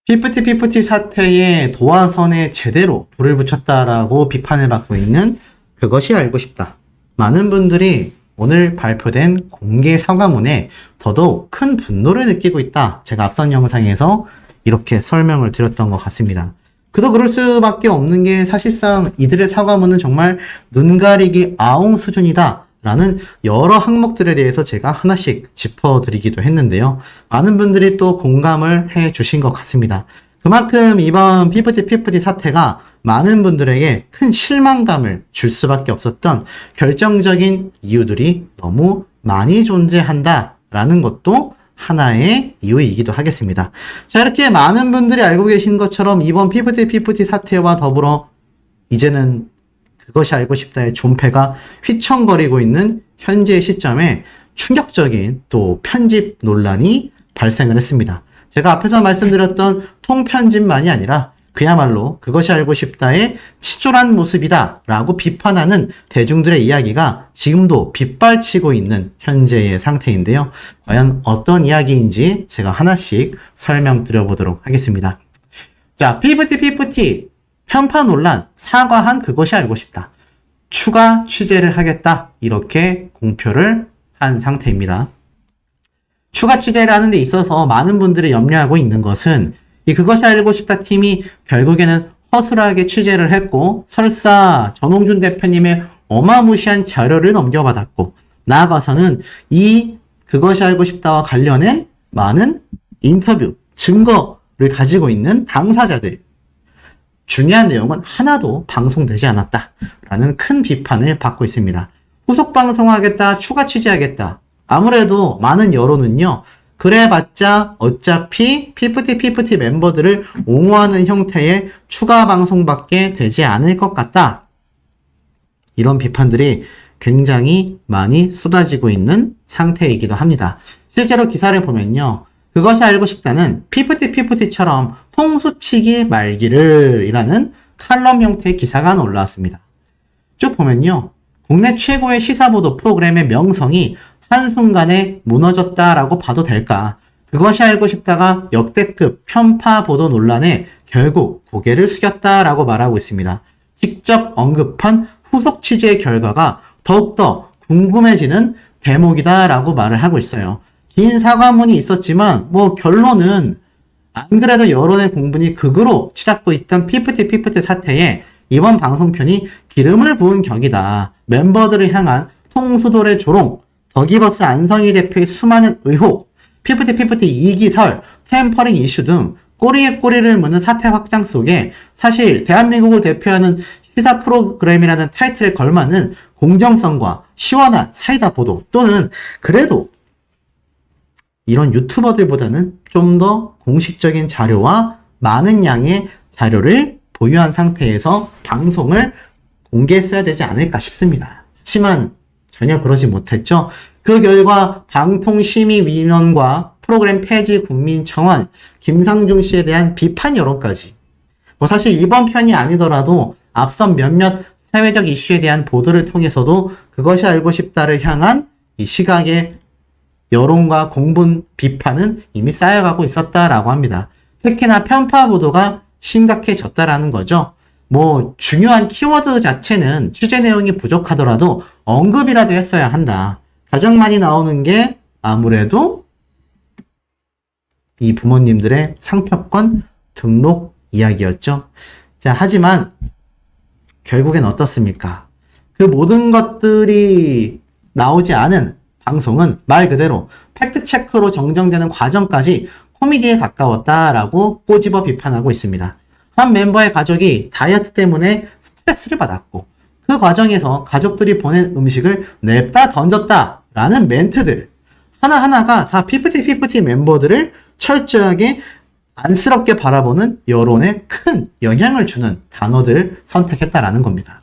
피프티 사태에 도화선에 제대로 불을 붙였다라고 비판을 받고 있는 그것이 알고 싶다. 많은 분들이 오늘 발표된 공개 사과문에 더더욱 큰 분노를 느끼고 있다. 제가 앞선 영상에서 이렇게 설명을 드렸던 것 같습니다. 그도 그럴 수밖에 없는 게 사실상 이들의 사과문은 정말 눈 가리기 아웅 수준이다. 라는 여러 항목들에 대해서 제가 하나씩 짚어드리기도 했는데요. 많은 분들이 또 공감을 해 주신 것 같습니다. 그만큼 이번 피프티 사태가 많은 분들에게 큰 실망감을 줄 수밖에 없었던 결정적인 이유들이 너무 많이 존재한다라는 것도 하나의 이유이기도 하겠습니다. 자, 이렇게 많은 분들이 알고 계신 것처럼 이번 피프티 사태와 더불어 이제는 그것이 알고 싶다의 존폐가 휘청거리고 있는 현재의 시점에 충격적인 또 편집 논란이 발생을 했습니다. 제가 앞에서 말씀드렸던 통편집만이 아니라 그야말로 그것이 알고 싶다의 치졸한 모습이다 라고 비판하는 대중들의 이야기가 지금도 빗발치고 있는 현재의 상태인데요. 과연 어떤 이야기인지 제가 하나씩 설명드려보도록 하겠습니다. 자, 피프티 편파 논란, 사과한 그것이 알고 싶다. 추가 취재를 하겠다. 이렇게 공표를 한 상태입니다. 추가 취재를 하는 데 있어서 많은 분들이 염려하고 있는 것은 이 그것이 알고 싶다 팀이 결국에는 허술하게 취재를 했고 설사 전홍준 대표님의 어마무시한 자료를 넘겨받았고 나아가서는 이 그것이 알고 싶다와 관련된 많은 인터뷰, 증거를 가지고 있는 당사자들 중요한 내용은 하나도 방송되지 않았다라는 큰 비판을 받고 있습니다. 후속 방송하겠다, 추가 취재하겠다. 아무래도 많은 여론은요. 그래봤자 어차피 피프티 멤버들을 옹호하는 형태의 추가 방송밖에 되지 않을 것 같다. 이런 비판들이 굉장히 많이 쏟아지고 있는 상태이기도 합니다. 실제로 기사를 보면요. 그것이 알고 싶다는 피프티처럼 통수치기 말기를 이라는 칼럼 형태의 기사가 하나 올라왔습니다. 쭉 보면요. 국내 최고의 시사보도 프로그램의 명성이 한순간에 무너졌다라고 봐도 될까? 그것이 알고 싶다가 역대급 편파 보도 논란에 결국 고개를 숙였다라고 말하고 있습니다. 직접 언급한 후속 취재의 결과가 더욱더 궁금해지는 대목이다라고 말을 하고 있어요. 긴 사과문이 있었지만 결론은 안 그래도 여론의 공분이 극으로 치닫고 있던 피프티 사태에 이번 방송편이 기름을 부은 격이다. 멤버들을 향한 통수돌의 조롱, 더기버스 안성희 대표의 수많은 의혹, 피프티 2기설, 템퍼링 이슈 등 꼬리에 꼬리를 무는 사태 확장 속에 사실 대한민국을 대표하는 시사 프로그램이라는 타이틀에 걸맞는 공정성과 시원한 사이다 보도 또는 그래도 이런 유튜버들보다는 좀 더 공식적인 자료와 많은 양의 자료를 보유한 상태에서 방송을 공개했어야 되지 않을까 싶습니다. 하지만 전혀 그러지 못했죠. 그 결과 방통심의위원과 프로그램 폐지 국민청원, 김상중 씨에 대한 비판 여론까지 사실 이번 편이 아니더라도 앞선 몇몇 사회적 이슈에 대한 보도를 통해서도 그것이 알고 싶다를 향한 이 시각의 여론과 공분, 비판은 이미 쌓여가고 있었다라고 합니다. 특히나 편파 보도가 심각해졌다라는 거죠. 중요한 키워드 자체는 취재 내용이 부족하더라도 언급이라도 했어야 한다. 가장 많이 나오는 게 아무래도 이 부모님들의 상표권 등록 이야기였죠. 자, 하지만 결국엔 어떻습니까? 그 모든 것들이 나오지 않은 방송은 말 그대로 팩트체크로 정정되는 과정까지 코미디에 가까웠다라고 꼬집어 비판하고 있습니다. 한 멤버의 가족이 다이어트 때문에 스트레스를 받았고 그 과정에서 가족들이 보낸 음식을 냅다 던졌다라는 멘트들 하나하나가 다 피프티 멤버들을 철저하게 안쓰럽게 바라보는 여론에 큰 영향을 주는 단어들을 선택했다라는 겁니다.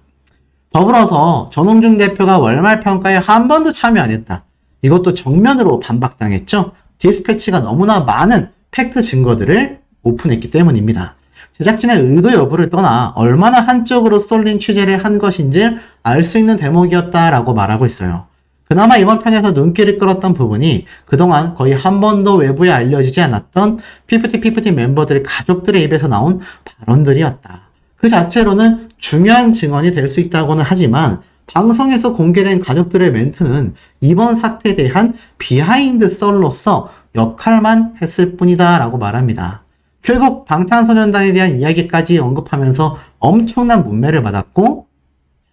더불어서 전홍준 대표가 월말 평가에 한 번도 참여 안 했다. 이것도 정면으로 반박당했죠. 디스패치가 너무나 많은 팩트 증거들을 오픈했기 때문입니다. 제작진의 의도 여부를 떠나 얼마나 한쪽으로 쏠린 취재를 한 것인지 알 수 있는 대목이었다라고 말하고 있어요. 그나마 이번 편에서 눈길을 끌었던 부분이 그동안 거의 한 번도 외부에 알려지지 않았던 피프티 멤버들의 가족들의 입에서 나온 발언들이었다. 그 자체로는 중요한 증언이 될 수 있다고는 하지만 방송에서 공개된 가족들의 멘트는 이번 사태에 대한 비하인드 썰로서 역할만 했을 뿐이다 라고 말합니다. 결국 방탄소년단에 대한 이야기까지 언급하면서 엄청난 문매를 받았고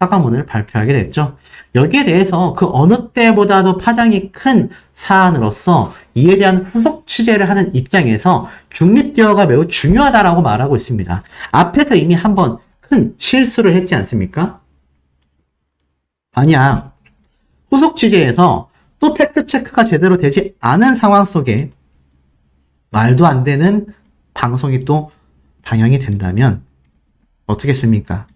사과문을 발표하게 됐죠. 여기에 대해서 그 어느 때보다도 파장이 큰 사안으로서 이에 대한 후속 취재를 하는 입장에서 중립되어가 매우 중요하다라고 말하고 있습니다. 앞에서 이미 한번 큰 실수를 했지 않습니까? 만약 후속 취재에서 또 팩트체크가 제대로 되지 않은 상황 속에 말도 안 되는 방송이 또 방영이 된다면 어떻겠습니까?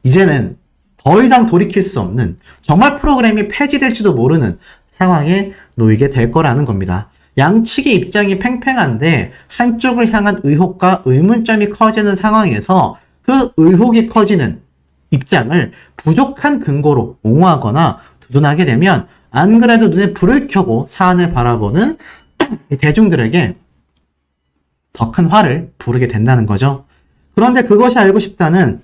이제는 더 이상 돌이킬 수 없는 정말 프로그램이 폐지될지도 모르는 상황에 놓이게 될 거라는 겁니다. 양측의 입장이 팽팽한데 한쪽을 향한 의혹과 의문점이 커지는 상황에서 그 의혹이 커지는 입장을 부족한 근거로 옹호하거나 두둔하게 되면 안 그래도 눈에 불을 켜고 사안을 바라보는 대중들에게 더 큰 화를 부르게 된다는 거죠. 그런데 그것이 알고 싶다는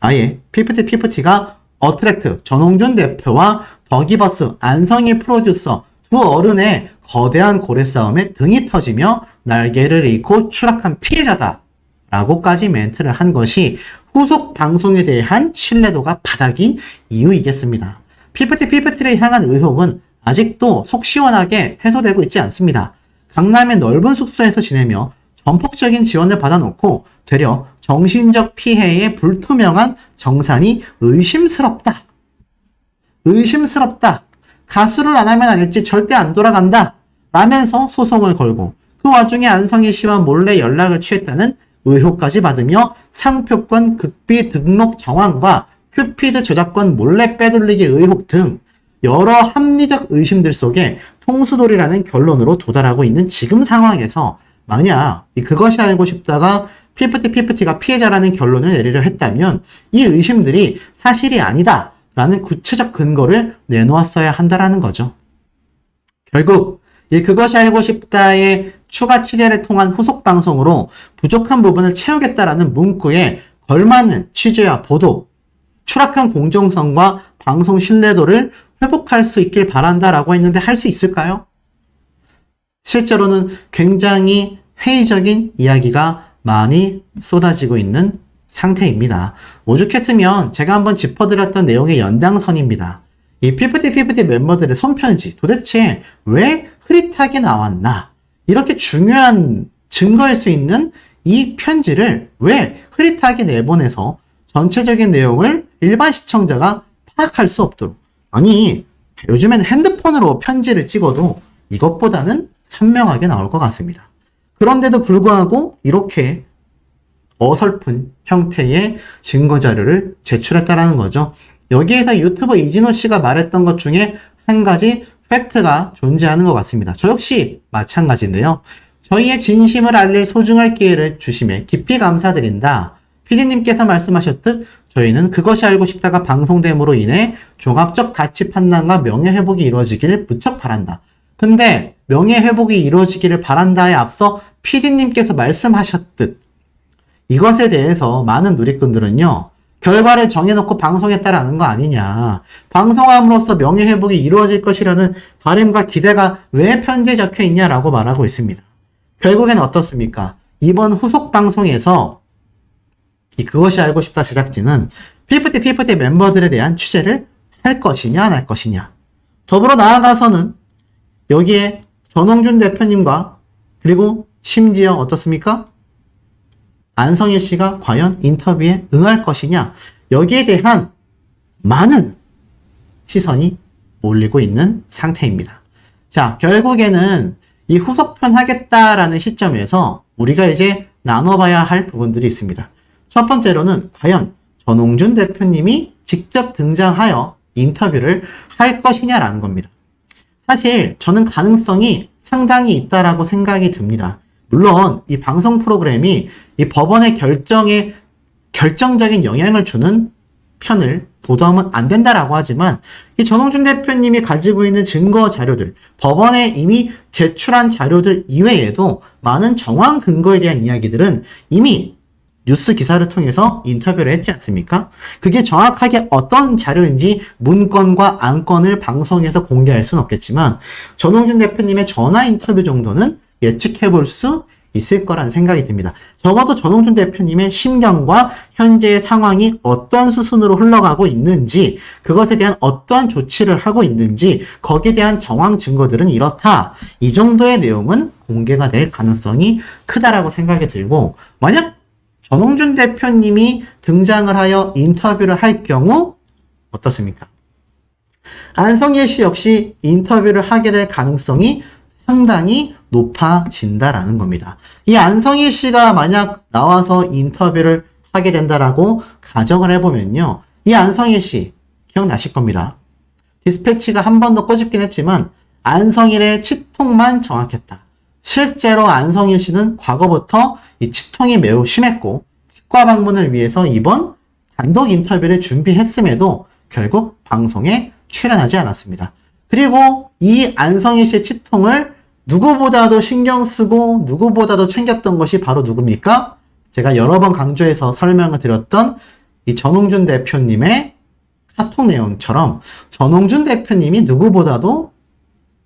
아예 피프티가 어트랙트 전홍준 대표와 더기버스 안성희 프로듀서 두 어른의 거대한 고래 싸움에 등이 터지며 날개를 잃고 추락한 피해자다 라고까지 멘트를 한 것이 후속 방송에 대한 신뢰도가 바닥인 이유이겠습니다. 피프티를 향한 의혹은 아직도 속 시원하게 해소되고 있지 않습니다. 강남의 넓은 숙소에서 지내며 전폭적인 지원을 받아놓고 되려 정신적 피해의 불투명한 정산이 의심스럽다. 가수를 안 하면 안 했지 절대 안 돌아간다. 라면서 소송을 걸고 그 와중에 안성희 씨와 몰래 연락을 취했다는 의혹까지 받으며 상표권 극비 등록 정황과 큐피드 저작권 몰래 빼돌리기 의혹 등 여러 합리적 의심들 속에 통수돌이라는 결론으로 도달하고 있는 지금 상황에서 만약 그것이 알고 싶다가 피프티가 피해자라는 결론을 내리려 했다면 이 의심들이 사실이 아니다 라는 구체적 근거를 내놓았어야 한다라는 거죠. 결국 그것이 알고 싶다의 추가 취재를 통한 후속 방송으로 부족한 부분을 채우겠다라는 문구에 걸맞는 취재와 보도, 추락한 공정성과 방송 신뢰도를 회복할 수 있길 바란다라고 했는데 할 수 있을까요? 실제로는 굉장히 회의적인 이야기가 많이 쏟아지고 있는 상태입니다. 오죽했으면 제가 한번 짚어드렸던 내용의 연장선입니다. 이 피프티 멤버들의 손편지 도대체 왜 흐릿하게 나왔나? 이렇게 중요한 증거일 수 있는 이 편지를 왜 흐릿하게 내보내서 전체적인 내용을 일반 시청자가 파악할 수 없도록, 아니 요즘에는 핸드폰으로 편지를 찍어도 이것보다는 선명하게 나올 것 같습니다. 그런데도 불구하고 이렇게 어설픈 형태의 증거자료를 제출했다라는 거죠. 여기에서 유튜버 이진호 씨가 말했던 것 중에 한 가지 팩트가 존재하는 것 같습니다. 저 역시 마찬가지인데요. 저희의 진심을 알릴 소중할 기회를 주심에 깊이 감사드린다. PD님께서 말씀하셨듯 저희는 그것이 알고 싶다가 방송됨으로 인해 종합적 가치 판단과 명예회복이 이루어지기를 무척 바란다. 근데 명예회복이 이루어지기를 바란다에 앞서 PD님께서 말씀하셨듯 이것에 대해서 많은 누리꾼들은요, 결과를 정해놓고 방송했다라는 거 아니냐. 방송함으로써 명예회복이 이루어질 것이라는 바람과 기대가 왜 편지에 적혀 있냐라고 말하고 있습니다. 결국엔 어떻습니까? 이번 후속 방송에서 그것이 알고 싶다 제작진은 피프티 멤버들에 대한 취재를 할 것이냐 안 할 것이냐. 더불어 나아가서는 여기에 전홍준 대표님과 그리고 심지어 어떻습니까? 안성희 씨가 과연 인터뷰에 응할 것이냐, 여기에 대한 많은 시선이 몰리고 있는 상태입니다. 자, 결국에는 이 후속편 하겠다라는 시점에서 우리가 이제 나눠봐야 할 부분들이 있습니다. 첫 번째로는 과연 전홍준 대표님이 직접 등장하여 인터뷰를 할 것이냐라는 겁니다. 사실 저는 가능성이 상당히 있다라고 생각이 듭니다. 물론 이 방송 프로그램이 이 법원의 결정에 결정적인 영향을 주는 편을 보도하면 안 된다라고 하지만 이 전홍준 대표님이 가지고 있는 증거 자료들, 법원에 이미 제출한 자료들 이외에도 많은 정황 근거에 대한 이야기들은 이미 뉴스 기사를 통해서 인터뷰를 했지 않습니까? 그게 정확하게 어떤 자료인지 문건과 안건을 방송에서 공개할 수는 없겠지만 전홍준 대표님의 전화 인터뷰 정도는 예측해 볼 수 있을 거란 생각이 듭니다. 적어도 전홍준 대표님의 심경과 현재의 상황이 어떤 수순으로 흘러가고 있는지, 그것에 대한 어떠한 조치를 하고 있는지, 거기에 대한 정황 증거들은 이렇다. 이 정도의 내용은 공개가 될 가능성이 크다라고 생각이 들고, 만약 전홍준 대표님이 등장을 하여 인터뷰를 할 경우 어떻습니까? 안성일 씨 역시 인터뷰를 하게 될 가능성이 상당히 높아진다라는 겁니다. 이 안성일 씨가 만약 나와서 인터뷰를 하게 된다라고 가정을 해보면요. 이 안성일 씨 기억나실 겁니다. 디스패치가 한 번 더 꼬집긴 했지만 안성일의 치통만 정확했다. 실제로 안성일 씨는 과거부터 이 치통이 매우 심했고 치과 방문을 위해서 이번 단독 인터뷰를 준비했음에도 결국 방송에 출연하지 않았습니다. 그리고 이 안성일 씨의 치통을 누구보다도 신경 쓰고 누구보다도 챙겼던 것이 바로 누굽니까? 제가 여러 번 강조해서 설명을 드렸던 이 전홍준 대표님의 카톡 내용처럼 전홍준 대표님이 누구보다도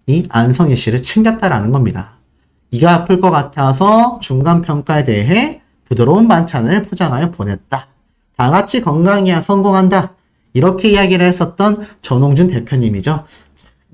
이 안성일 씨를 챙겼다라는 겁니다. 이가 아플 것 같아서 중간평가에 대해 부드러운 반찬을 포장하여 보냈다. 다 같이 건강해야 성공한다. 이렇게 이야기를 했었던 전홍준 대표님이죠.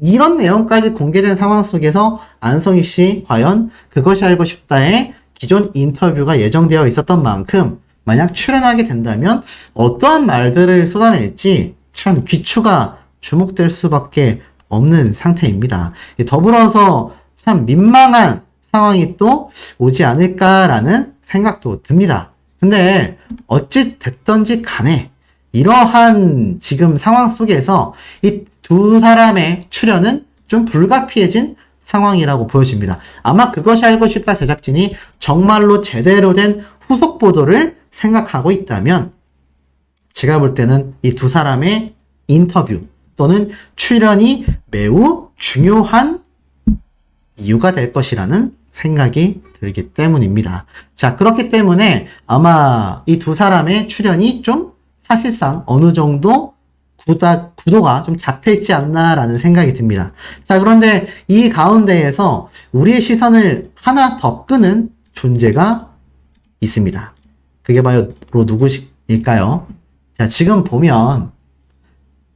이런 내용까지 공개된 상황 속에서 안성희 씨 과연 그것이 알고 싶다에 기존 인터뷰가 예정되어 있었던 만큼 만약 출연하게 된다면 어떠한 말들을 쏟아낼지 참 귀추가 주목될 수밖에 없는 상태입니다. 더불어서 참 민망한 상황이 또 오지 않을까라는 생각도 듭니다. 근데 어찌 됐던지 간에 이러한 지금 상황 속에서 이 두 사람의 출연은 좀 불가피해진 상황이라고 보여집니다. 아마 그것이 알고 싶다 제작진이 정말로 제대로 된 후속 보도를 생각하고 있다면 제가 볼 때는 이 두 사람의 인터뷰 또는 출연이 매우 중요한 이유가 될 것이라는 생각이 들기 때문입니다. 자, 그렇기 때문에 아마 이 두 사람의 출연이 좀 사실상 어느 정도 구도가 좀 잡혀있지 않나라는 생각이 듭니다. 자, 그런데 이 가운데에서 우리의 시선을 하나 더 끄는 존재가 있습니다. 그게 바로 누구일까요? 자, 지금 보면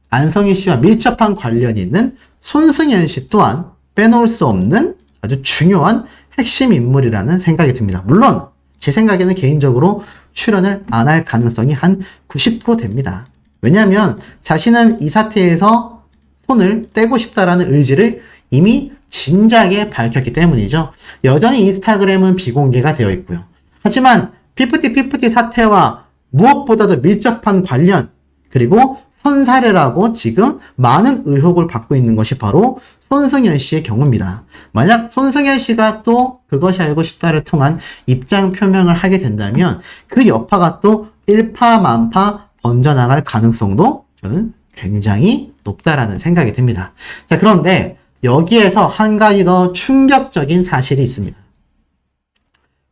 안성희 씨와 밀접한 관련이 있는 손승연 씨 또한 빼놓을 수 없는 아주 중요한 핵심 인물이라는 생각이 듭니다. 물론 제 생각에는 개인적으로 출연을 안 할 가능성이 한 90% 됩니다. 왜냐하면 자신은 이 사태에서 손을 떼고 싶다라는 의지를 이미 진작에 밝혔기 때문이죠. 여전히 인스타그램은 비공개가 되어 있고요. 하지만 피프티 사태와 무엇보다도 밀접한 관련 그리고 선사례라고 지금 많은 의혹을 받고 있는 것이 바로 손승연 씨의 경우입니다. 만약 손승연 씨가 또 그것이 알고 싶다를 통한 입장 표명을 하게 된다면 그 여파가 또 일파만파 번져나갈 가능성도 저는 굉장히 높다라는 생각이 듭니다. 자, 그런데 여기에서 한 가지 더 충격적인 사실이 있습니다.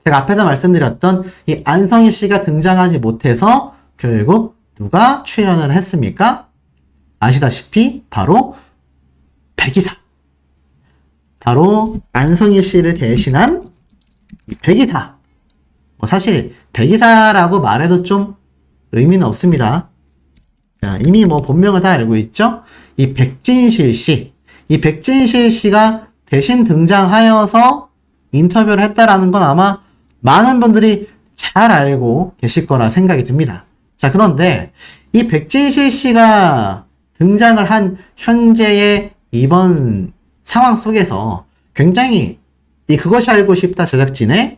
제가 앞에서 말씀드렸던 이 안성희 씨가 등장하지 못해서 결국 누가 출연을 했습니까? 아시다시피 바로 백이사. 바로 안성희 씨를 대신한 백이사. 사실 백이사라고 말해도 좀 의미는 없습니다. 자, 이미 본명을 다 알고 있죠? 이 백진실 씨. 이 백진실 씨가 대신 등장하여서 인터뷰를 했다라는 건 아마 많은 분들이 잘 알고 계실 거라 생각이 듭니다. 자, 그런데 이 백진실 씨가 등장을 한 현재의 이번 상황 속에서 굉장히 이 그것이 알고 싶다 제작진의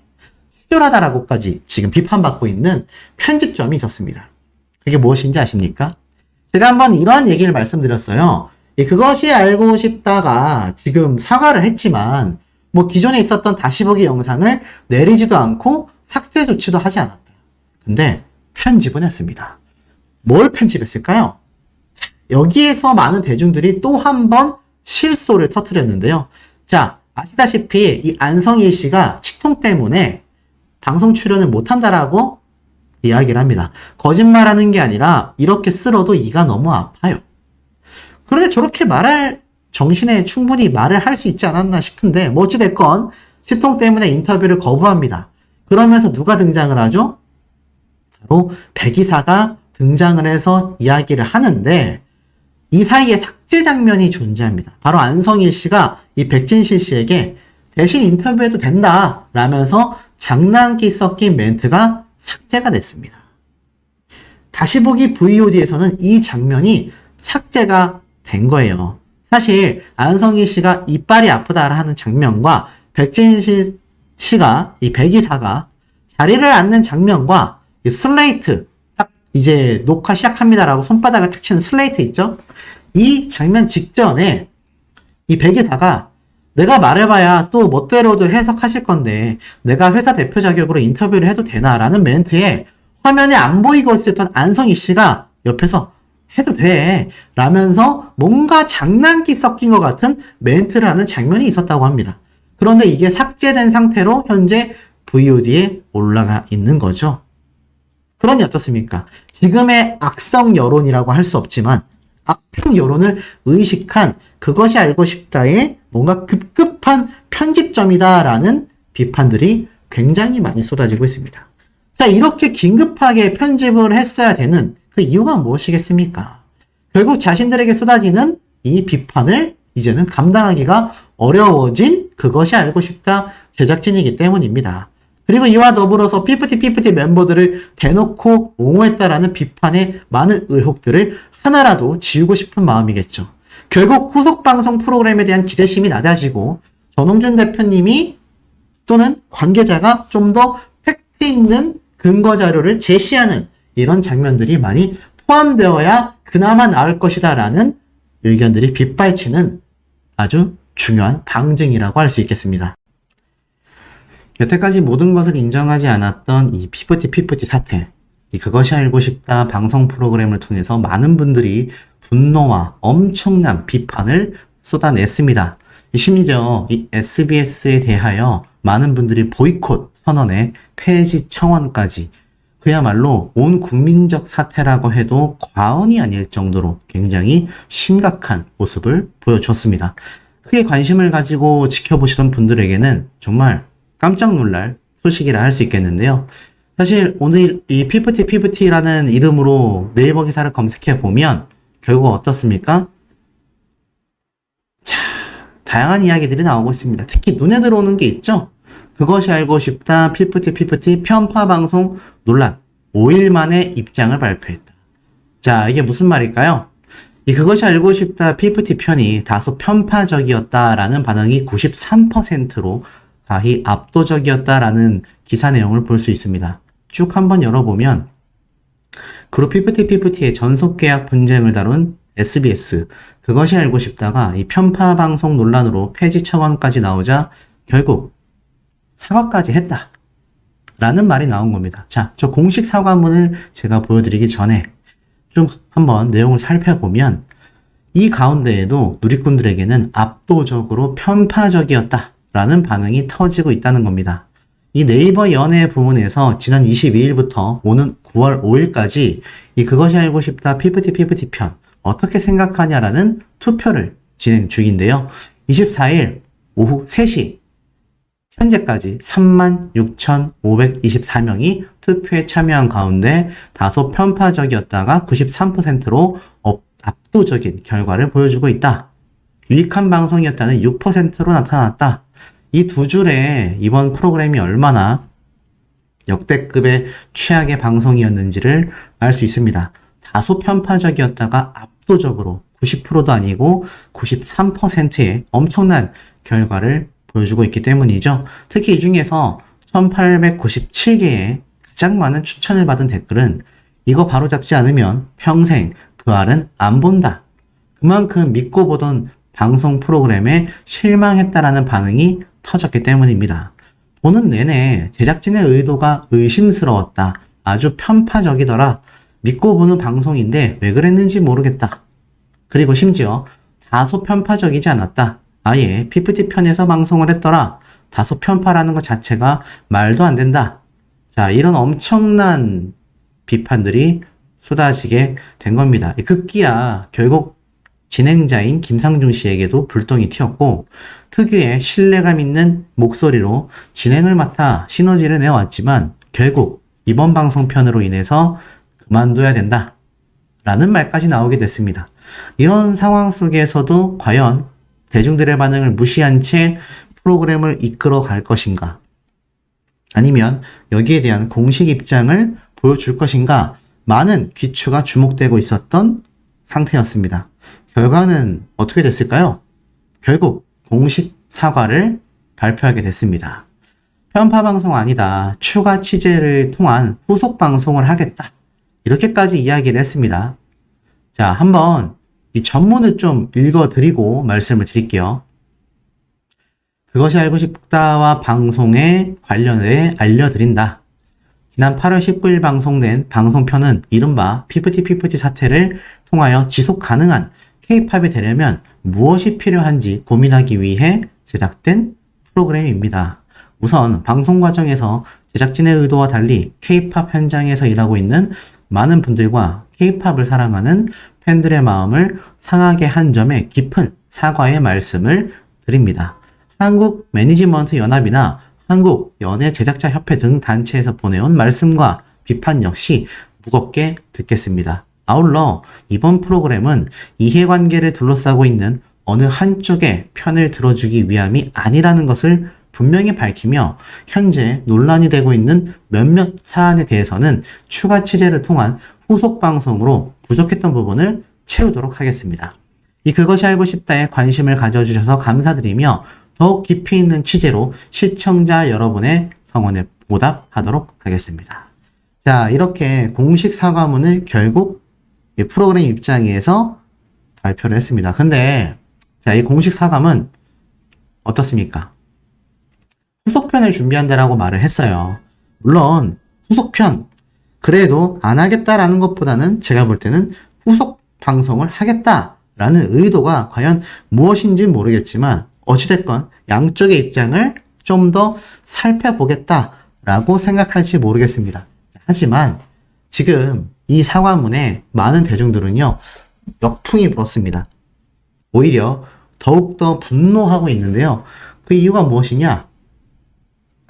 치졸하다라고까지 지금 비판받고 있는 편집점이 있었습니다. 그게 무엇인지 아십니까? 제가 한번 이런 얘기를 말씀드렸어요. 이 그것이 알고 싶다가 지금 사과를 했지만 기존에 있었던 다시 보기 영상을 내리지도 않고 삭제 조치도 하지 않았다. 근데 편집은 했습니다. 뭘 편집했을까요? 여기에서 많은 대중들이 또 한 번 실소를 터뜨렸는데요. 자, 아시다시피 이 안성일 씨가 치통 때문에 방송 출연을 못한다라고 이야기를 합니다. 거짓말하는 게 아니라 이렇게 쓸어도 이가 너무 아파요. 그런데 저렇게 말할 정신에 충분히 말을 할 수 있지 않았나 싶은데 뭐 어찌됐건 치통 때문에 인터뷰를 거부합니다. 그러면서 누가 등장을 하죠? 바로 백이사가 등장을 해서 이야기를 하는데 이 사이에 삭제 장면이 존재합니다. 바로 안성일 씨가 이 백진실 씨에게 대신 인터뷰해도 된다 라면서 장난기 섞인 멘트가 삭제가 됐습니다. 다시 보기 VOD에서는 이 장면이 삭제가 된 거예요. 사실 안성일 씨가 이빨이 아프다 하는 장면과 백진실 씨가 이 백이사가 자리를 앉는 장면과 이 슬레이트 딱 이제 녹화 시작합니다라고 손바닥을 탁 치는 슬레이트 있죠? 이 장면 직전에 이 백이사가 내가 말해봐야 또 멋대로들 해석하실 건데 내가 회사 대표 자격으로 인터뷰를 해도 되나 라는 멘트에 화면에 안 보이고 있었던 안성희 씨가 옆에서 해도 돼 라면서 뭔가 장난기 섞인 것 같은 멘트를 하는 장면이 있었다고 합니다. 그런데 이게 삭제된 상태로 현재 VOD에 올라가 있는 거죠. 그러니 어떻습니까? 지금의 악성 여론이라고 할 수 없지만 악평 여론을 의식한 그것이 알고 싶다의 뭔가 급급한 편집점이다라는 비판들이 굉장히 많이 쏟아지고 있습니다. 자, 이렇게 긴급하게 편집을 했어야 되는 그 이유가 무엇이겠습니까? 결국 자신들에게 쏟아지는 이 비판을 이제는 감당하기가 어려워진 그것이 알고 싶다 제작진이기 때문입니다. 그리고 이와 더불어서 피프티 멤버들을 대놓고 옹호했다라는 비판의 많은 의혹들을 하나라도 지우고 싶은 마음이겠죠. 결국 후속 방송 프로그램에 대한 기대심이 낮아지고 전홍준 대표님이 또는 관계자가 좀 더 팩트 있는 근거 자료를 제시하는 이런 장면들이 많이 포함되어야 그나마 나을 것이다 라는 의견들이 빗발치는 아주 중요한 방증이라고 할 수 있겠습니다. 여태까지 모든 것을 인정하지 않았던 이 피프티 사태, 그것이 알고 싶다 방송 프로그램을 통해서 많은 분들이 분노와 엄청난 비판을 쏟아냈습니다. 심지어 이 SBS에 대하여 많은 분들이 보이콧 선언에 폐지 청원까지, 그야말로 온 국민적 사태라고 해도 과언이 아닐 정도로 굉장히 심각한 모습을 보여줬습니다. 크게 관심을 가지고 지켜보시던 분들에게는 정말 깜짝 놀랄 소식이라 할 수 있겠는데요. 사실 오늘 이 피프티라는 이름으로 네이버 기사를 검색해 보면 결국 어떻습니까? 자, 다양한 이야기들이 나오고 있습니다. 특히 눈에 들어오는 게 있죠? 그것이 알고 싶다 피프티 편파 방송 논란 5일 만에 입장을 발표했다. 자, 이게 무슨 말일까요? 이 그것이 알고 싶다 피프티 편이 다소 편파적이었다라는 반응이 93%로 가히 압도적이었다라는 기사 내용을 볼 수 있습니다. 쭉 한번 열어보면 그룹 피프티의 전속계약 분쟁을 다룬 SBS 그것이 알고 싶다가 이 편파 방송 논란으로 폐지 청원까지 나오자 결국 사과까지 했다 라는 말이 나온 겁니다. 자, 저 공식 사과문을 제가 보여드리기 전에 좀 한번 내용을 살펴보면 이 가운데에도 누리꾼들에게는 압도적으로 편파적이었다 라는 반응이 터지고 있다는 겁니다. 이 네이버 연예 부문에서 지난 22일부터 오는 9월 5일까지 이 그것이 알고 싶다 피프티 편 어떻게 생각하냐라는 투표를 진행 중인데요. 24일 오후 3시 현재까지 36,524명이 투표에 참여한 가운데 다소 편파적이었다가 93%로 압도적인 결과를 보여주고 있다. 유익한 방송이었다는 6%로 나타났다. 이 두 줄에 이번 프로그램이 얼마나 역대급의 최악의 방송이었는지를 알 수 있습니다. 다소 편파적이었다가 압도적으로 90%도 아니고 93%의 엄청난 결과를 보여주고 있기 때문이죠. 특히 이 중에서 1897개의 가장 많은 추천을 받은 댓글은 이거 바로잡지 않으면 평생 그 알은 안 본다. 그만큼 믿고 보던 방송 프로그램에 실망했다라는 반응이 터졌기 때문입니다. 보는 내내 제작진의 의도가 의심스러웠다. 아주 편파적이더라. 믿고 보는 방송인데 왜 그랬는지 모르겠다. 그리고 심지어 다소 편파적이지 않았다. 아예 PPT 편에서 방송을 했더라. 다소 편파라는 것 자체가 말도 안 된다. 자, 이런 엄청난 비판들이 쏟아지게 된 겁니다. 급기야 결국 진행자인 김상중 씨에게도 불똥이 튀었고 특유의 신뢰감 있는 목소리로 진행을 맡아 시너지를 내왔지만 결국 이번 방송편으로 인해서 그만둬야 된다 라는 말까지 나오게 됐습니다. 이런 상황 속에서도 과연 대중들의 반응을 무시한 채 프로그램을 이끌어 갈 것인가? 아니면 여기에 대한 공식 입장을 보여줄 것인가? 많은 귀추가 주목되고 있었던 상태였습니다. 결과는 어떻게 됐을까요? 결국 공식 사과를 발표하게 됐습니다. 편파 방송 아니다. 추가 취재를 통한 후속 방송을 하겠다. 이렇게까지 이야기를 했습니다. 자, 한번 이 전문을 좀 읽어드리고 말씀을 드릴게요. 그것이 알고 싶다와 방송에 관련해 알려드린다. 지난 8월 19일 방송된 방송편은 이른바 피프티 사태를 통하여 지속 가능한 K-팝이 되려면 무엇이 필요한지 고민하기 위해 제작된 프로그램입니다. 우선 방송 과정에서 제작진의 의도와 달리 K-팝 현장에서 일하고 있는 많은 분들과 K-팝을 사랑하는 팬들의 마음을 상하게 한 점에 깊은 사과의 말씀을 드립니다. 한국 매니지먼트 연합이나 한국 연예 제작자 협회 등 단체에서 보내온 말씀과 비판 역시 무겁게 듣겠습니다. 아울러 이번 프로그램은 이해관계를 둘러싸고 있는 어느 한쪽의 편을 들어주기 위함이 아니라는 것을 분명히 밝히며 현재 논란이 되고 있는 몇몇 사안에 대해서는 추가 취재를 통한 후속 방송으로 부족했던 부분을 채우도록 하겠습니다. 이 그것이 알고 싶다에 관심을 가져주셔서 감사드리며 더욱 깊이 있는 취재로 시청자 여러분의 성원에 보답하도록 하겠습니다. 자, 이렇게 공식 사과문을 결국 이 프로그램 입장에서 발표를 했습니다. 근데 자, 이 공식 사과문 어떻습니까? 후속편을 준비한다라고 말을 했어요. 물론 후속편 그래도 안 하겠다라는 것보다는 제가 볼 때는 후속 방송을 하겠다라는 의도가 과연 무엇인지 모르겠지만 어찌됐건 양쪽의 입장을 좀 더 살펴보겠다라고 생각할지 모르겠습니다. 하지만 지금 이 사과문에 많은 대중들은요 역풍이 불었습니다. 오히려 더욱더 분노하고 있는데요. 그 이유가 무엇이냐?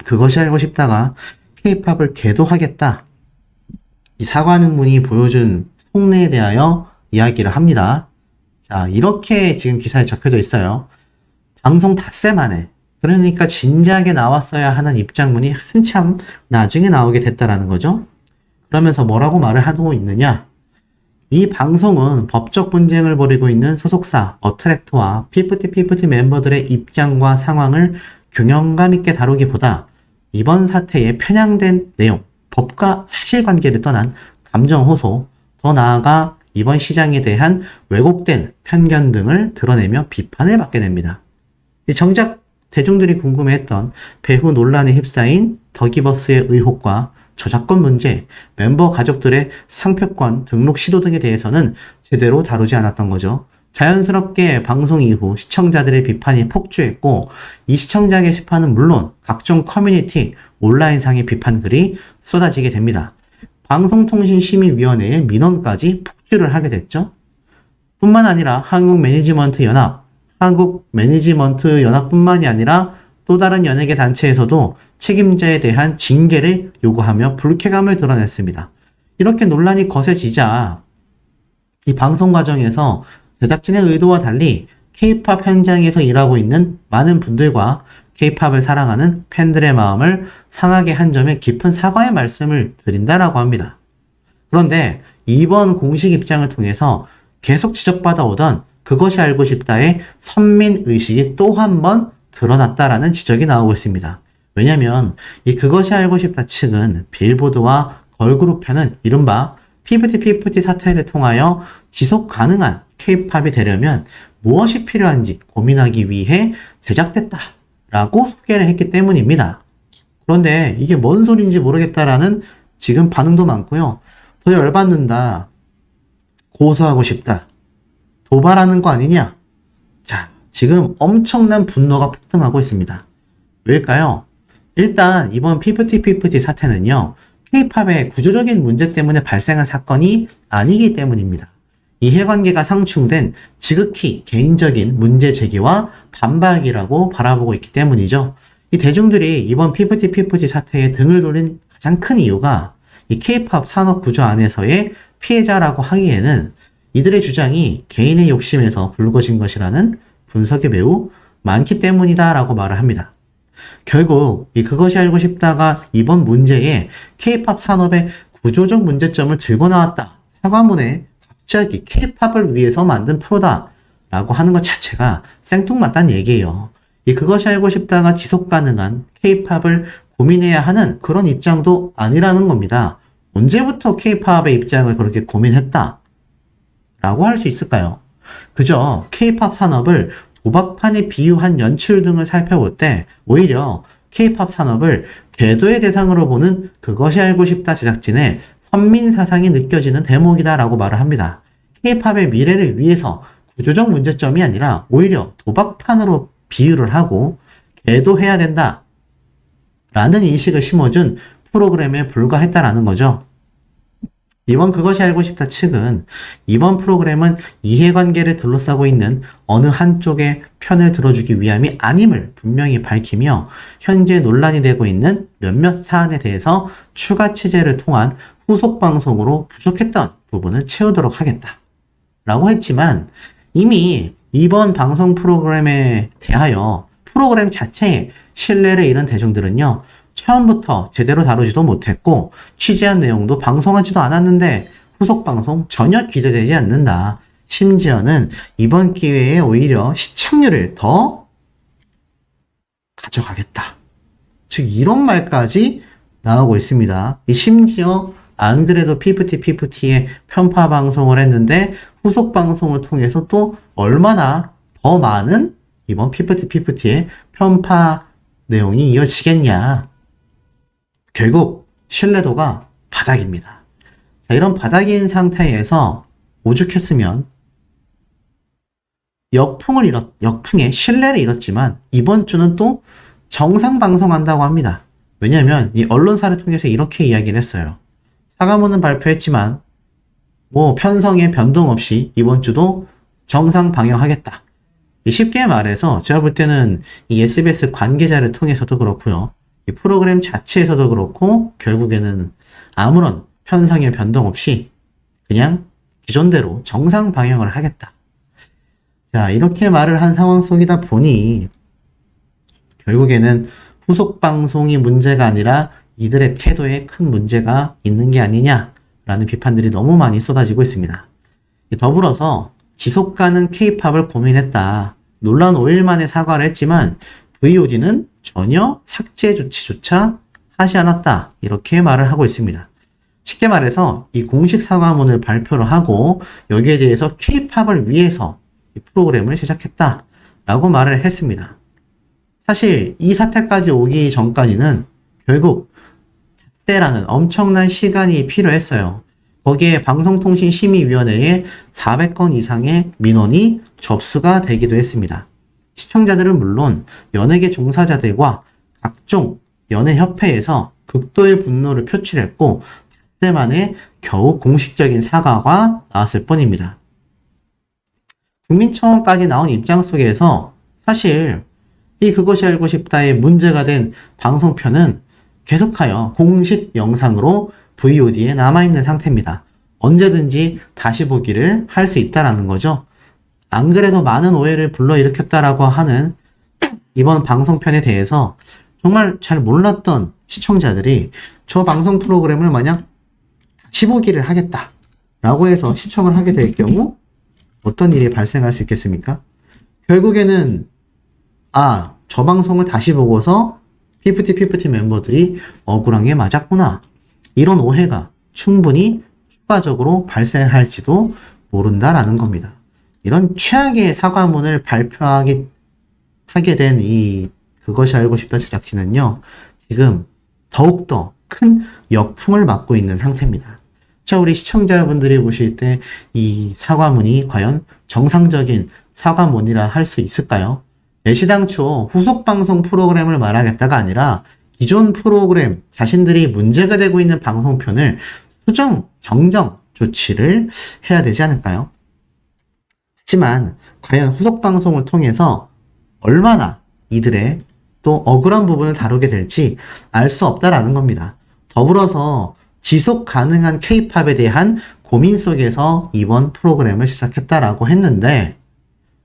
그것이 알고 싶다가 K-팝을 계도하겠다. 이 사과문이 보여준 속내에 대하여 이야기를 합니다. 자, 이렇게 지금 기사에 적혀져 있어요. 방송 닷새 만에, 그러니까 진지하게 나왔어야 하는 입장문이 한참 나중에 나오게 됐다라는 거죠. 그러면서 뭐라고 말을 하고 있느냐? 이 방송은 법적 분쟁을 벌이고 있는 소속사 어트랙트와 피프티 멤버들의 입장과 상황을 균형감 있게 다루기보다 이번 사태에 편향된 내용, 법과 사실관계를 떠난 감정 호소, 더 나아가 이번 시장에 대한 왜곡된 편견 등을 드러내며 비판을 받게 됩니다. 정작 대중들이 궁금해했던 배후 논란에 휩싸인 더기버스의 의혹과 저작권 문제, 멤버 가족들의 상표권 등록 시도 등에 대해서는 제대로 다루지 않았던 거죠. 자연스럽게 방송 이후 시청자들의 비판이 폭주했고 이 시청자 게시판은 물론 각종 커뮤니티, 온라인상의 비판글이 쏟아지게 됩니다. 방송통신심의위원회의 민원까지 폭주를 하게 됐죠. 뿐만 아니라 한국 매니지먼트 연합뿐만이 아니라 또 다른 연예계 단체에서도 책임자에 대한 징계를 요구하며 불쾌감을 드러냈습니다. 이렇게 논란이 거세지자 이 방송 과정에서 제작진의 의도와 달리 K-팝 현장에서 일하고 있는 많은 분들과 K-팝을 사랑하는 팬들의 마음을 상하게 한 점에 깊은 사과의 말씀을 드린다라고 합니다. 그런데 이번 공식 입장을 통해서 계속 지적받아 오던 그것이 알고 싶다의 선민의식이 또 한 번 드러났다라는 지적이 나오고 있습니다. 왜냐면 이 그것이 알고 싶다 측은 빌보드와 걸그룹편은 이른바 피프티 사태를 통하여 지속 가능한 K-팝이 되려면 무엇이 필요한지 고민하기 위해 제작됐다라고 소개를 했기 때문입니다. 그런데 이게 뭔 소리인지 모르겠다라는 지금 반응도 많고요. 더 열받는다. 고소하고 싶다. 도발하는 거 아니냐? 자, 지금 엄청난 분노가 폭등하고 있습니다. 왜일까요? 일단 이번 피프티 사태는요, K-팝의 구조적인 문제 때문에 발생한 사건이 아니기 때문입니다. 이해관계가 상충된 지극히 개인적인 문제 제기와 반박이라고 바라보고 있기 때문이죠. 이 대중들이 이번 피프티 사태에 등을 돌린 가장 큰 이유가 이 K-팝 산업 구조 안에서의 피해자라고 하기에는 이들의 주장이 개인의 욕심에서 불거진 것이라는 분석이 매우 많기 때문이다라고 말을 합니다. 결국 이 그것이 알고 싶다가 이번 문제에 K-팝 산업의 구조적 문제점을 들고 나왔다. 사과문에 갑자기 K-팝을 위해서 만든 프로다 라고 하는 것 자체가 생뚱맞다는 얘기예요. 이 그것이 알고 싶다가 지속 가능한 K-팝을 고민해야 하는 그런 입장도 아니라는 겁니다. 언제부터 K-팝의 입장을 그렇게 고민했다 라고 할 수 있을까요? 그저 K-팝 산업을 도박판에 비유한 연출 등을 살펴볼 때 오히려 K-팝 산업을 궤도의 대상으로 보는 그것이 알고 싶다 제작진의 선민 사상이 느껴지는 대목이다 라고 말을 합니다. K-팝의 미래를 위해서 구조적 문제점이 아니라 오히려 도박판으로 비유를 하고 궤도해야 된다 라는 인식을 심어준 프로그램에 불과했다라는 거죠. 이번 그것이 알고 싶다 측은 이번 프로그램은 이해관계를 둘러싸고 있는 어느 한쪽의 편을 들어주기 위함이 아님을 분명히 밝히며 현재 논란이 되고 있는 몇몇 사안에 대해서 추가 취재를 통한 후속 방송으로 부족했던 부분을 채우도록 하겠다 라고 했지만 이미 이번 방송 프로그램에 대하여 프로그램 자체에 신뢰를 잃은 대중들은요, 처음부터 제대로 다루지도 못했고 취재한 내용도 방송하지도 않았는데 후속 방송 전혀 기대되지 않는다. 심지어는 이번 기회에 오히려 시청률을 더 가져가겠다. 즉 이런 말까지 나오고 있습니다. 심지어 안 그래도 피프티의 편파 방송을 했는데 후속 방송을 통해서 또 얼마나 더 많은 이번 피프티의 편파 내용이 이어지겠냐. 결국 신뢰도가 바닥입니다. 자, 이런 바닥인 상태에서 오죽했으면 역풍의 신뢰를 잃었지만 이번 주는 또 정상 방송한다고 합니다. 왜냐하면 이 언론사를 통해서 이렇게 이야기를 했어요. 사과문은 발표했지만 편성의 변동 없이 이번 주도 정상 방영하겠다. 쉽게 말해서 제가 볼 때는 이 SBS 관계자를 통해서도 그렇고요. 이 프로그램 자체에서도 그렇고 결국에는 아무런 편성의 변동 없이 그냥 기존대로 정상 방영을 하겠다. 자, 이렇게 말을 한 상황 속이다 보니 결국에는 후속 방송이 문제가 아니라 이들의 태도에 큰 문제가 있는 게 아니냐라는 비판들이 너무 많이 쏟아지고 있습니다. 더불어서 지속가능 K-팝을 고민했다. 논란 5일 만에 사과를 했지만 VOD는 전혀 삭제 조치조차 하지 않았다. 이렇게 말을 하고 있습니다. 쉽게 말해서 이 공식 사과문을 발표를 하고 여기에 대해서 K-팝을 위해서 이 프로그램을 제작했다. 라고 말을 했습니다. 사실 이 사태까지 오기 전까지는 결국 닷새라는 엄청난 시간이 필요했어요. 거기에 방송통신심의위원회에 400건 이상의 민원이 접수가 되기도 했습니다. 시청자들은 물론 연예계 종사자들과 각종 연예협회에서 극도의 분노를 표출했고 닷새 만에 겨우 공식적인 사과가 나왔을 뿐입니다. 국민청원까지 나온 입장 속에서 사실 이 그것이 알고 싶다의 문제가 된 방송편은 계속하여 공식 영상으로 VOD에 남아있는 상태입니다. 언제든지 다시 보기를 할 수 있다라는 거죠. 안 그래도 많은 오해를 불러일으켰다라고 하는 이번 방송편에 대해서 정말 잘 몰랐던 시청자들이 저 방송 프로그램을 만약 다시 보기를 하겠다라고 해서 시청을 하게 될 경우 어떤 일이 발생할 수 있겠습니까? 결국에는 저 방송을 다시 보고서 피프티 멤버들이 억울한 게 맞았구나. 이런 오해가 충분히 추가적으로 발생할지도 모른다라는 겁니다. 이런 최악의 사과문을 발표하게 된 이 그것이 알고 싶다 제작진은요, 지금 더욱더 큰 역풍을 맞고 있는 상태입니다. 자, 우리 시청자분들이 보실 때 이 사과문이 과연 정상적인 사과문이라 할 수 있을까요? 애시당초 후속 방송 프로그램을 말하겠다가 아니라 기존 프로그램, 자신들이 문제가 되고 있는 방송편을 수정, 정정 조치를 해야 되지 않을까요? 하지만 과연 후속 방송을 통해서 얼마나 이들의 또 억울한 부분을 다루게 될지 알 수 없다라는 겁니다. 더불어서 지속 가능한 K-팝에 대한 고민 속에서 이번 프로그램을 시작했다라고 했는데,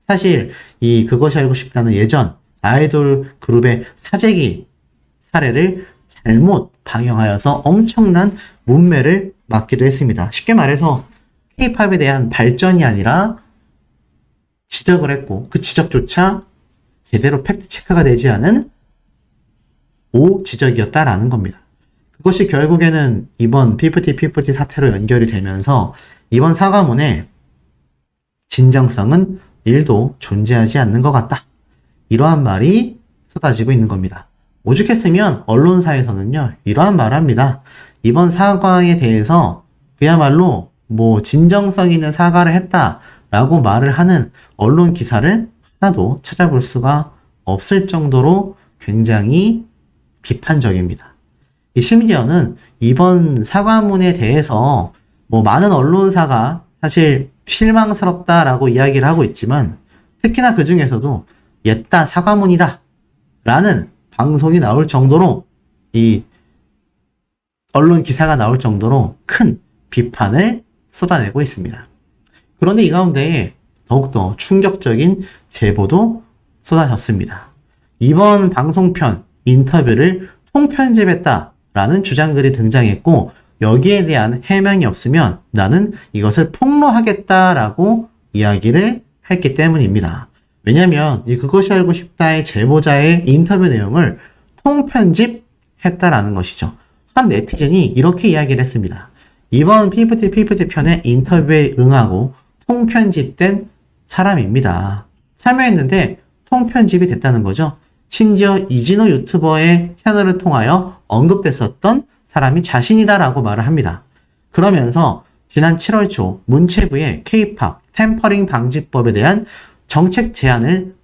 사실 이 그것이 알고 싶다는 예전 아이돌 그룹의 사재기 사례를 잘못 방영하여서 엄청난 문매를 맞기도 했습니다. 쉽게 말해서 K-팝에 대한 발전이 아니라 지적을 했고, 그 지적조차 제대로 팩트체크가 되지 않은 오지적이었다라는 겁니다. 그것이 결국에는 이번 피프티 사태로 연결이 되면서 이번 사과문에 진정성은 1도 존재하지 않는 것 같다. 이러한 말이 쏟아지고 있는 겁니다. 오죽했으면 언론사에서는요, 이러한 말을 합니다. 이번 사과에 대해서 그야말로 진정성 있는 사과를 했다라고 말을 하는 언론 기사를 하나도 찾아볼 수가 없을 정도로 굉장히 비판적입니다. 심지어는 이번 사과문에 대해서 많은 언론사가 사실 실망스럽다라고 이야기를 하고 있지만, 특히나 그 중에서도 옛다 사과문이다 라는 방송이 나올 정도로, 이 언론 기사가 나올 정도로 큰 비판을 쏟아내고 있습니다. 그런데 이 가운데 더욱더 충격적인 제보도 쏟아졌습니다. 이번 방송편 인터뷰를 통편집했다라는 주장글이 등장했고, 여기에 대한 해명이 없으면 나는 이것을 폭로하겠다라고 이야기를 했기 때문입니다. 왜냐하면 이 그것이 알고 싶다의 제보자의 인터뷰 내용을 통편집했다라는 것이죠. 한 네티즌이 이렇게 이야기를 했습니다. 이번 피프티 편의 인터뷰에 응하고 통편집된 사람입니다. 참여했는데 통편집이 됐다는 거죠. 심지어 이진호 유튜버의 채널을 통하여 언급됐었던 사람이 자신이다라고 말을 합니다. 그러면서 지난 7월 초 문체부의 K-팝 템퍼링 방지법에 대한 정책 제안을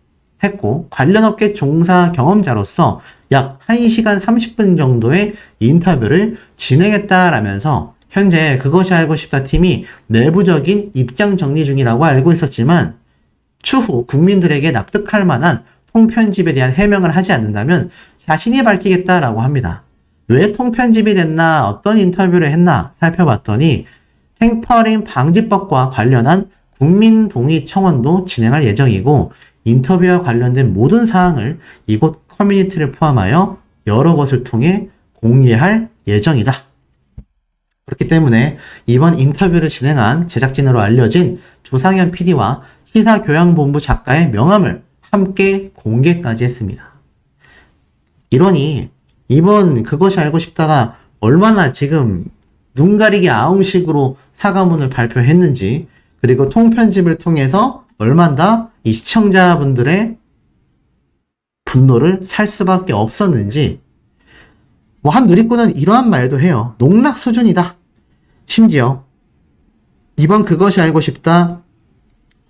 했고, 관련 업계 종사 경험자로서 약 1시간 30분 정도의 인터뷰를 진행했다라면서 현재 그것이 알고 싶다 팀이 내부적인 입장 정리 중이라고 알고 있었지만, 추후 국민들에게 납득할 만한 통편집에 대한 해명을 하지 않는다면 자신이 밝히겠다라고 합니다. 왜 통편집이 됐나, 어떤 인터뷰를 했나 살펴봤더니 템퍼링 방지법과 관련한 국민 동의 청원도 진행할 예정이고, 인터뷰와 관련된 모든 사항을 이곳 커뮤니티를 포함하여 여러 것을 통해 공개할 예정이다. 그렇기 때문에 이번 인터뷰를 진행한 제작진으로 알려진 조상현 PD와 시사교양본부 작가의 명함을 함께 공개까지 했습니다. 이러니 이번 그것이 알고 싶다가 얼마나 지금 눈 가리기 아웅식으로 사과문을 발표했는지, 그리고 통편집을 통해서 얼마나 이 시청자분들의 분노를 살 수밖에 없었는지, 한 누리꾼은 이러한 말도 해요. 농락 수준이다. 심지어 이번 그것이 알고 싶다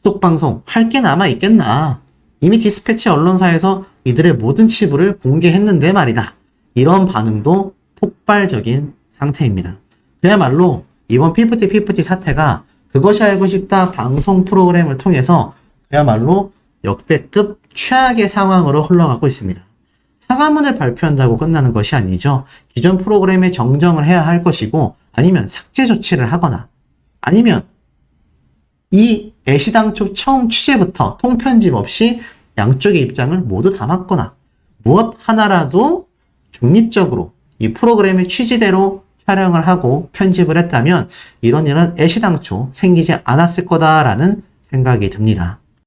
속방송 할 게 남아 있겠나. 이미 디스패치 언론사에서 이들의 모든 치부를 공개했는데 말이다. 이런 반응도 폭발적인 상태입니다. 그야말로 이번 피프티 사태가 그것이 알고 싶다 방송 프로그램을 통해서 그야말로 역대급 최악의 상황으로 흘러가고 있습니다. 사과문을 발표한다고 끝나는 것이 아니죠. 기존 프로그램에 정정을 해야 할 것이고, 아니면 삭제 조치를 하거나, 아니면 이 애시당초 처음 취재부터 통편집 없이 양쪽의 입장을 모두 담았거나, 무엇 하나라도 중립적으로 이 프로그램의 취지대로 촬영을 하고 편집을 했다면 이런 일은 애시당초 생기지 않았을 거다라는 생각이 듭니다.